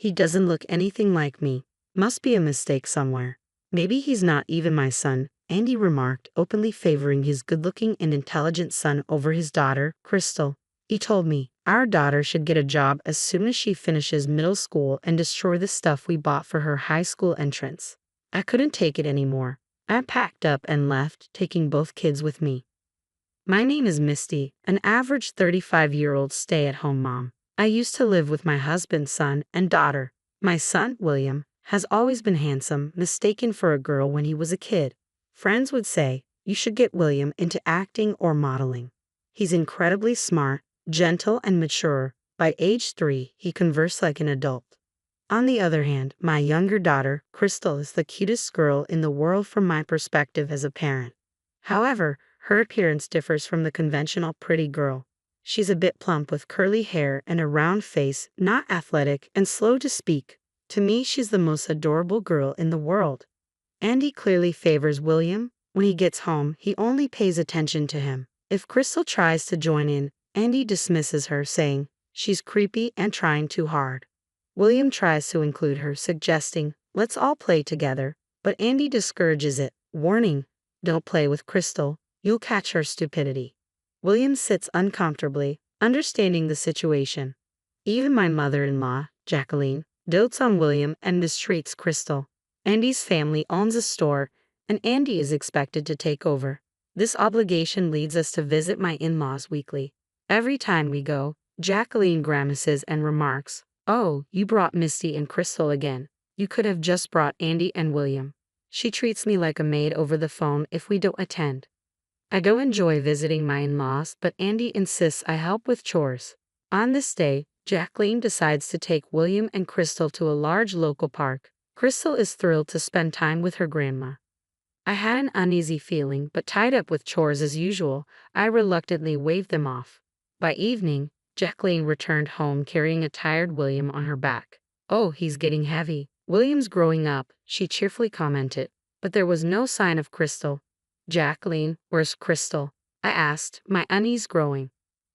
He doesn't look anything like me. Must be a mistake somewhere. Maybe he's not even my son, Andy remarked, openly favoring his good-looking and intelligent son over his daughter, Crystal. He told me, our daughter should get a job as soon as she finishes middle school and destroy the stuff we bought for her high school entrance. I couldn't take it anymore. I packed up and left, taking both kids with me. My name is Misty, an average 35-year-old stay-at-home mom. I used to live with my husband's son and daughter. My son, William, has always been handsome, mistaken for a girl when he was a kid. Friends would say, you should get William into acting or modeling. He's incredibly smart, gentle, and mature. By age 3, he conversed like an adult. On the other hand, my younger daughter, Crystal, is the cutest girl in the world from my perspective as a parent. However, her appearance differs from the conventional pretty girl. She's a bit plump with curly hair and a round face, not athletic, and slow to speak. To me, she's the most adorable girl in the world. Andy clearly favors William. When he gets home, he only pays attention to him. If Crystal tries to join in, Andy dismisses her, saying, she's creepy and trying too hard. William tries to include her, suggesting, let's all play together, but Andy discourages it, warning, don't play with Crystal, you'll catch her stupidity. William sits uncomfortably, understanding the situation. Even my mother-in-law, Jacqueline, dotes on William and mistreats Crystal. Andy's family owns a store, and Andy is expected to take over. This obligation leads us to visit my in-laws weekly. Every time we go, Jacqueline grimaces and remarks, oh, you brought Misty and Crystal again. You could have just brought Andy and William. She treats me like a maid over the phone if we don't attend. I do enjoy visiting my in-laws, but Andy insists I help with chores. On this day, Jacqueline decides to take William and Crystal to a large local park. Crystal is thrilled to spend time with her grandma. I had an uneasy feeling, but tied up with chores as usual, I reluctantly waved them off. By evening, Jacqueline returned home carrying a tired William on her back. Oh, he's getting heavy. William's growing up, she cheerfully commented, but there was no sign of Crystal. Jacqueline, where's Crystal? I asked, my unease growing.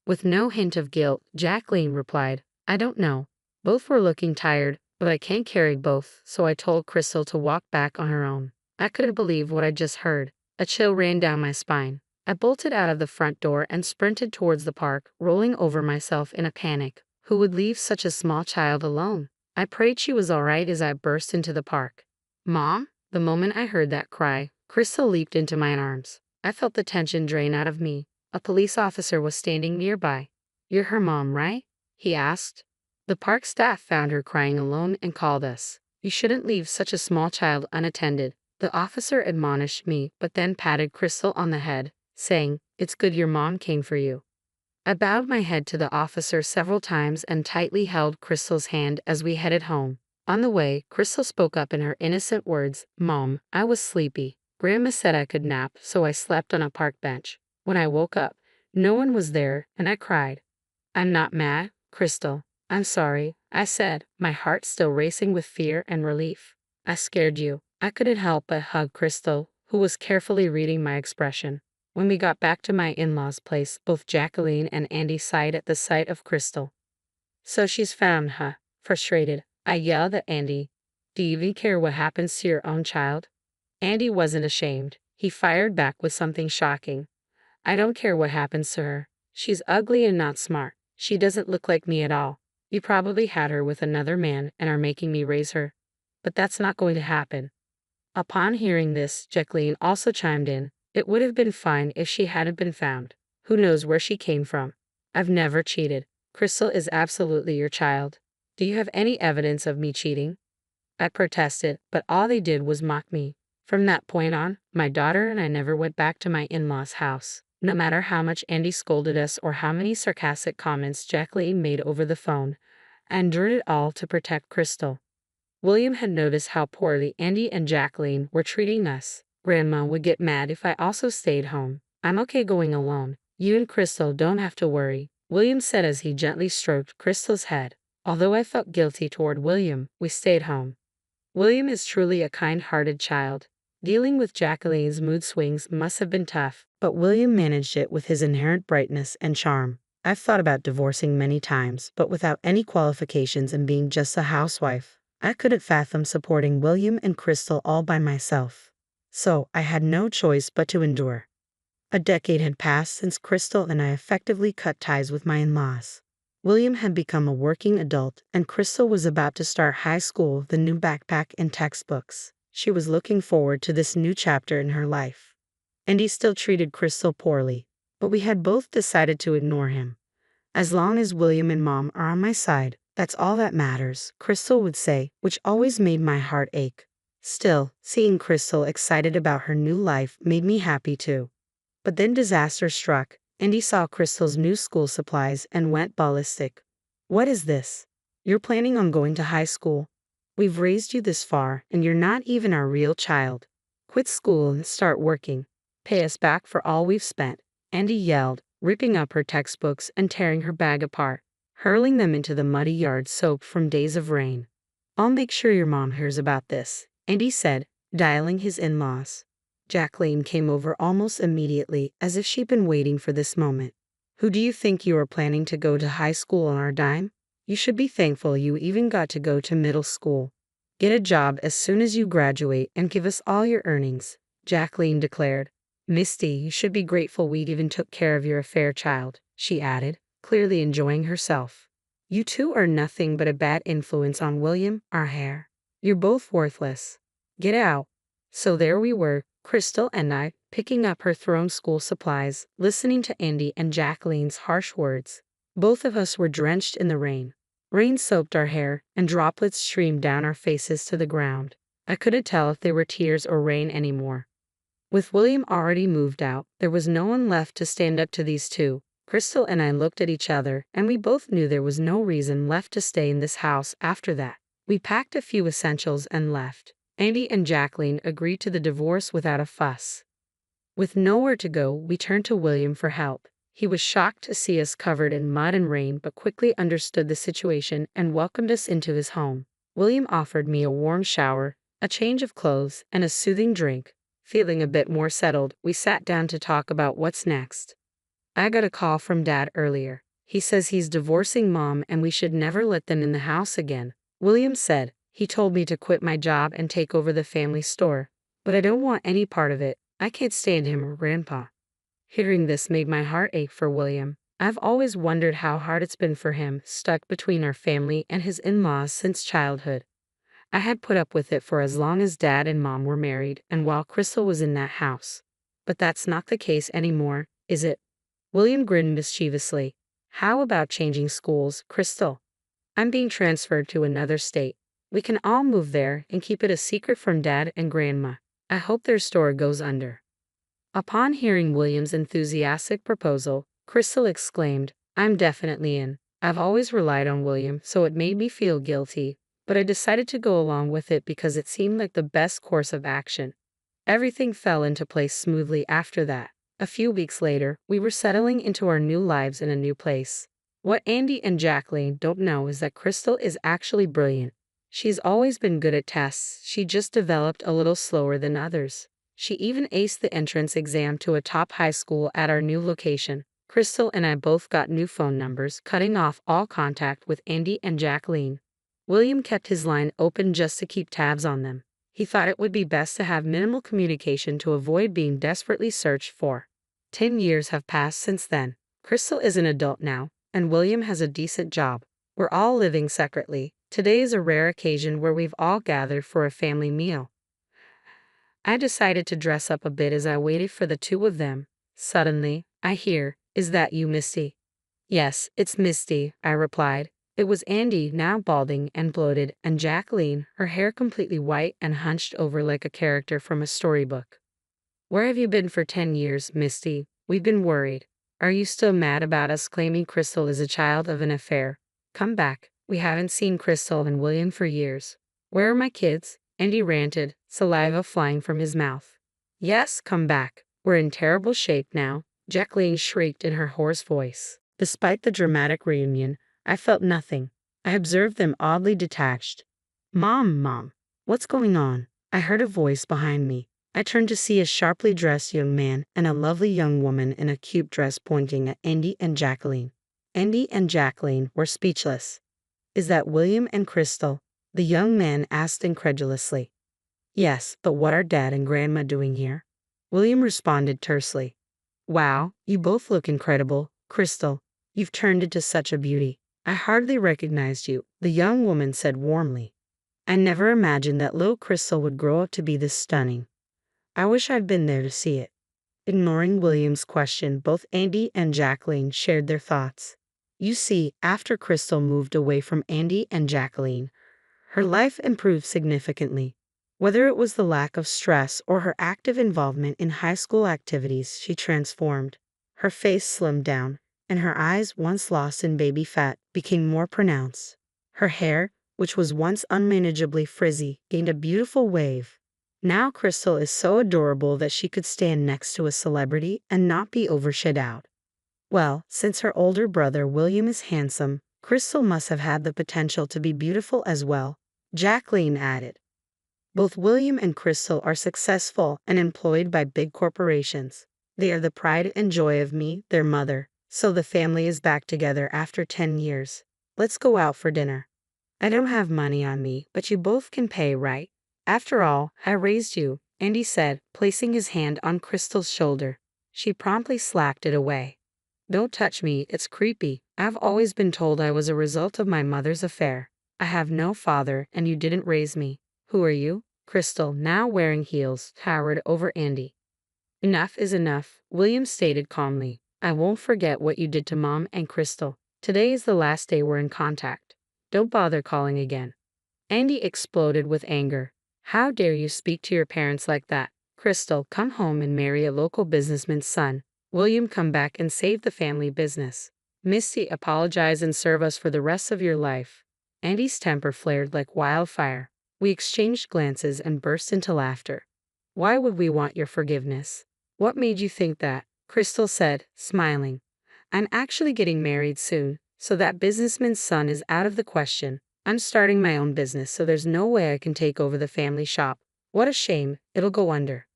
With no hint of guilt, Jacqueline replied, I don't know. Both were looking tired, but I can't carry both, so I told Crystal to walk back on her own. I couldn't believe what I just heard. A chill ran down my spine. I bolted out of the front door and sprinted towards the park, rolling over myself in a panic. Who would leave such a small child alone? I prayed she was all right as I burst into the park. Mom? The moment I heard that cry, Crystal leaped into my arms. I felt the tension drain out of me. A police officer was standing nearby. You're her mom, right? He asked. The park staff found her crying alone and called us. You shouldn't leave such a small child unattended. The officer admonished me, but then patted Crystal on the head, saying, it's good your mom came for you. I bowed my head to the officer several times and tightly held Crystal's hand as we headed home. On the way, Crystal spoke up in her innocent words, Mom, I was sleepy. Grandma said I could nap, so I slept on a park bench. When I woke up, no one was there, and I cried. I'm not mad, Crystal. I'm sorry, I said, my heart still racing with fear and relief. I scared you. I couldn't help but hug Crystal, who was carefully reading my expression. When we got back to my in-laws' place, both Jacqueline and Andy sighed at the sight of Crystal. So she's found, huh? Frustrated, I yelled at Andy. Do you even care what happens to your own child? Andy wasn't ashamed. He fired back with something shocking. I don't care what happens to her. She's ugly and not smart. She doesn't look like me at all. You probably had her with another man and are making me raise her. But that's not going to happen. Upon hearing this, Jacqueline also chimed in. It would have been fine if she hadn't been found. Who knows where she came from? I've never cheated. Crystal is absolutely your child. Do you have any evidence of me cheating? I protested, but all they did was mock me. From that point on, my daughter and I never went back to my in-laws' house. No matter how much Andy scolded us or how many sarcastic comments Jacqueline made over the phone, I endured it all to protect Crystal. William had noticed how poorly Andy and Jacqueline were treating us. Grandma would get mad if I also stayed home. I'm okay going alone. You and Crystal don't have to worry, William said as he gently stroked Crystal's head. Although I felt guilty toward William, we stayed home. William is truly a kind-hearted child. Dealing with Jacqueline's mood swings must have been tough, but William managed it with his inherent brightness and charm. I've thought about divorcing many times, but without any qualifications and being just a housewife, I couldn't fathom supporting William and Crystal all by myself. So I had no choice but to endure. A decade had passed since Crystal and I effectively cut ties with my in-laws. William had become a working adult, and Crystal was about to start high school with a new backpack and textbooks. She was looking forward to this new chapter in her life. And he still treated Crystal poorly, but we had both decided to ignore him. As long as William and Mom are on my side, that's all that matters, Crystal would say, which always made my heart ache. Still, seeing Crystal excited about her new life made me happy too. But then disaster struck, and he saw Crystal's new school supplies and went ballistic. What is this? You're planning on going to high school? We've raised you this far, and you're not even our real child. Quit school and start working. Pay us back for all we've spent, Andy yelled, ripping up her textbooks and tearing her bag apart, hurling them into the muddy yard soaked from days of rain. I'll make sure your mom hears about this, Andy said, dialing his in-laws. Jacqueline came over almost immediately, as if she'd been waiting for this moment. Who do you think you are planning to go to high school on our dime? You should be thankful you even got to go to middle school. Get a job as soon as you graduate and give us all your earnings, Jacqueline declared. Misty, you should be grateful we even took care of your affair child, she added, clearly enjoying herself. You two are nothing but a bad influence on William, our heir. You're both worthless. Get out. So there we were, Crystal and I, picking up her thrown school supplies, listening to Andy and Jacqueline's harsh words. Both of us were drenched in the rain. Rain soaked our hair, and droplets streamed down our faces to the ground. I couldn't tell if they were tears or rain anymore. With William already moved out, there was no one left to stand up to these two. Crystal and I looked at each other, and we both knew there was no reason left to stay in this house after that. We packed a few essentials and left. Andy and Jacqueline agreed to the divorce without a fuss. With nowhere to go, we turned to William for help. He was shocked to see us covered in mud and rain, but quickly understood the situation and welcomed us into his home. William offered me a warm shower, a change of clothes, and a soothing drink. Feeling a bit more settled, we sat down to talk about what's next. I got a call from Dad earlier. He says he's divorcing Mom and we should never let them in the house again, William said. He told me to quit my job and take over the family store. But I don't want any part of it. I can't stand him or Grandpa. Hearing this made my heart ache for William. I've always wondered how hard it's been for him, stuck between our family and his in-laws since childhood. I had put up with it for as long as Dad and Mom were married and while Crystal was in that house. But that's not the case anymore, is it? William grinned mischievously. How about changing schools, Crystal? I'm being transferred to another state. We can all move there and keep it a secret from Dad and Grandma. I hope their store goes under. Upon hearing William's enthusiastic proposal, Crystal exclaimed, I'm definitely in. I've always relied on William, so it made me feel guilty, but I decided to go along with it because it seemed like the best course of action. Everything fell into place smoothly after that. A few weeks later, we were settling into our new lives in a new place. What Andy and Jacqueline don't know is that Crystal is actually brilliant. She's always been good at tests, she just developed a little slower than others. She even aced the entrance exam to a top high school at our new location. Crystal and I both got new phone numbers, cutting off all contact with Andy and Jacqueline. William kept his line open just to keep tabs on them. He thought it would be best to have minimal communication to avoid being desperately searched for. 10 years have passed since then. Crystal is an adult now, and William has a decent job. We're all living separately. Today is a rare occasion where we've all gathered for a family meal. I decided to dress up a bit as I waited for the two of them. Suddenly, I hear, Is that you, Misty? Yes, it's Misty, I replied. It was Andy, now balding and bloated, and Jacqueline, her hair completely white and hunched over like a character from a storybook. Where have you been for 10 years, Misty? We've been worried. Are you still mad about us claiming Crystal is a child of an affair? Come back. We haven't seen Crystal and William for years. Where are my kids? Andy ranted, saliva flying from his mouth. Yes, come back. We're in terrible shape now, Jacqueline shrieked in her hoarse voice. Despite the dramatic reunion, I felt nothing. I observed them oddly detached. Mom, what's going on? I heard a voice behind me. I turned to see a sharply dressed young man and a lovely young woman in a cute dress pointing at Andy and Jacqueline. Andy and Jacqueline were speechless. Is that William and Crystal? The young man asked incredulously. Yes, but what are Dad and Grandma doing here? William responded tersely. Wow, you both look incredible, Crystal. You've turned into such a beauty. I hardly recognized you, the young woman said warmly. I never imagined that little Crystal would grow up to be this stunning. I wish I'd been there to see it. Ignoring William's question, both Andy and Jacqueline shared their thoughts. You see, after Crystal moved away from Andy and Jacqueline, her life improved significantly. Whether it was the lack of stress or her active involvement in high school activities, she transformed. Her face slimmed down, and her eyes, once lost in baby fat, became more pronounced. Her hair, which was once unmanageably frizzy, gained a beautiful wave. Now Crystal is so adorable that she could stand next to a celebrity and not be overshadowed. Well, since her older brother William is handsome, Crystal must have had the potential to be beautiful as well, Jacqueline added. Both William and Crystal are successful and employed by big corporations. They are the pride and joy of me, their mother, so the family is back together after 10 years. Let's go out for dinner. I don't have money on me, but you both can pay, right? After all, I raised you, Andy said, placing his hand on Crystal's shoulder. She promptly slapped it away. Don't touch me, it's creepy. I've always been told I was a result of my mother's affair. I have no father, and you didn't raise me. Who are you? Crystal, now wearing heels, towered over Andy. Enough is enough, William stated calmly. I won't forget what you did to Mom and Crystal. Today is the last day we're in contact. Don't bother calling again. Andy exploded with anger. How dare you speak to your parents like that? Crystal, come home and marry a local businessman's son. William, come back and save the family business. Misty, apologize and serve us for the rest of your life. Andy's temper flared like wildfire. We exchanged glances and burst into laughter. Why would we want your forgiveness? What made you think that? Crystal said, smiling. I'm actually getting married soon, so that businessman's son is out of the question. I'm starting my own business, so there's no way I can take over the family shop. What a shame, it'll go under.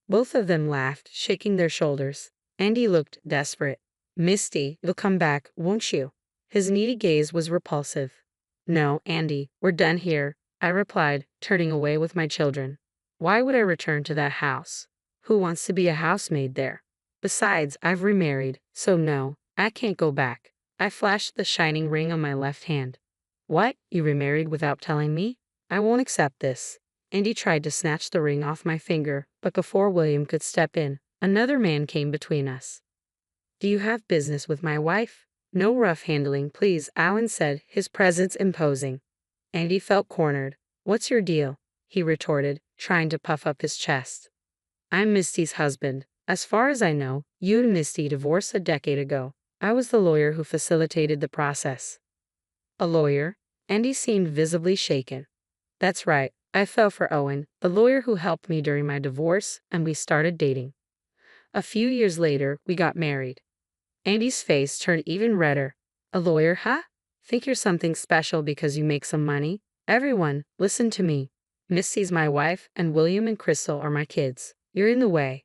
Both of them laughed, shaking their shoulders. Andy looked desperate. Misty, you'll come back, won't you? His needy gaze was repulsive. No, Andy, we're done here, I replied, turning away with my children. Why would I return to that house? Who wants to be a housemaid there? Besides, I've remarried, so no, I can't go back. I flashed the shining ring on my left hand. What? You remarried without telling me? I won't accept this. Andy tried to snatch the ring off my finger, but before William could step in, another man came between us. Do you have business with my wife? No rough handling, please, Alan said, his presence imposing. Andy felt cornered. What's your deal? He retorted, trying to puff up his chest. I'm Misty's husband. As far as I know, you and Misty divorced a decade ago. I was the lawyer who facilitated the process. A lawyer? Andy seemed visibly shaken. That's right, I fell for Owen, the lawyer who helped me during my divorce, and we started dating. A few years later, we got married. Andy's face turned even redder. A lawyer, huh? Think you're something special because you make some money? Everyone, listen to me. Misty's my wife, and William and Crystal are my kids. You're in the way.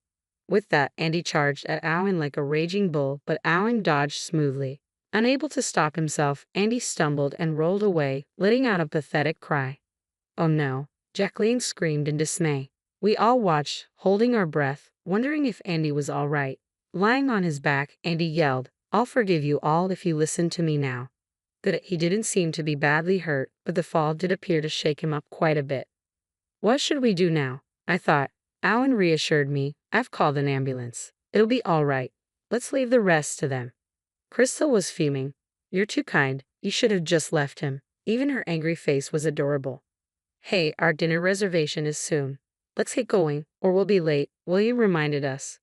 With that, Andy charged at Owen like a raging bull, but Owen dodged smoothly. Unable to stop himself, Andy stumbled and rolled away, letting out a pathetic cry. Oh no, Jacqueline screamed in dismay. We all watched, holding our breath, wondering if Andy was all right. Lying on his back, Andy yelled, I'll forgive you all if you listen to me now. Good, he didn't seem to be badly hurt, but the fall did appear to shake him up quite a bit. What should we do now? I thought. Owen reassured me, I've called an ambulance. It'll be all right. Let's leave the rest to them. Crystal was fuming. You're too kind. You should have just left him. Even her angry face was adorable. Hey, our dinner reservation is soon. Let's get going, or we'll be late, William reminded us.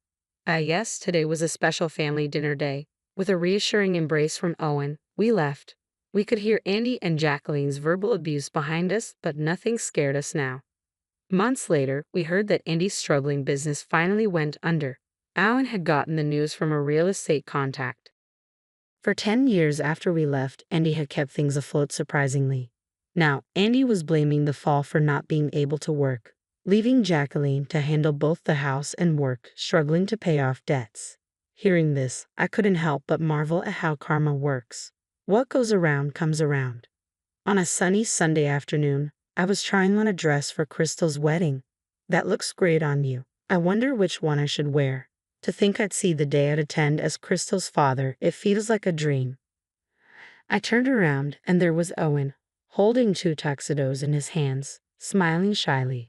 Yes, today was a special family dinner day. With a reassuring embrace from Owen, we left. We could hear Andy and Jacqueline's verbal abuse behind us, but nothing scared us now. Months later, we heard that Andy's struggling business finally went under. Owen had gotten the news from a real estate contact. For 10 years after we left, Andy had kept things afloat surprisingly. Now, Andy was blaming the fall for not being able to work, leaving Jacqueline to handle both the house and work, struggling to pay off debts. Hearing this, I couldn't help but marvel at how karma works. What goes around comes around. On a sunny Sunday afternoon, I was trying on a dress for Crystal's wedding. That looks great on you. I wonder which one I should wear. To think I'd see the day I'd attend as Crystal's father, it feels like a dream. I turned around and there was Owen, holding two tuxedos in his hands, smiling shyly.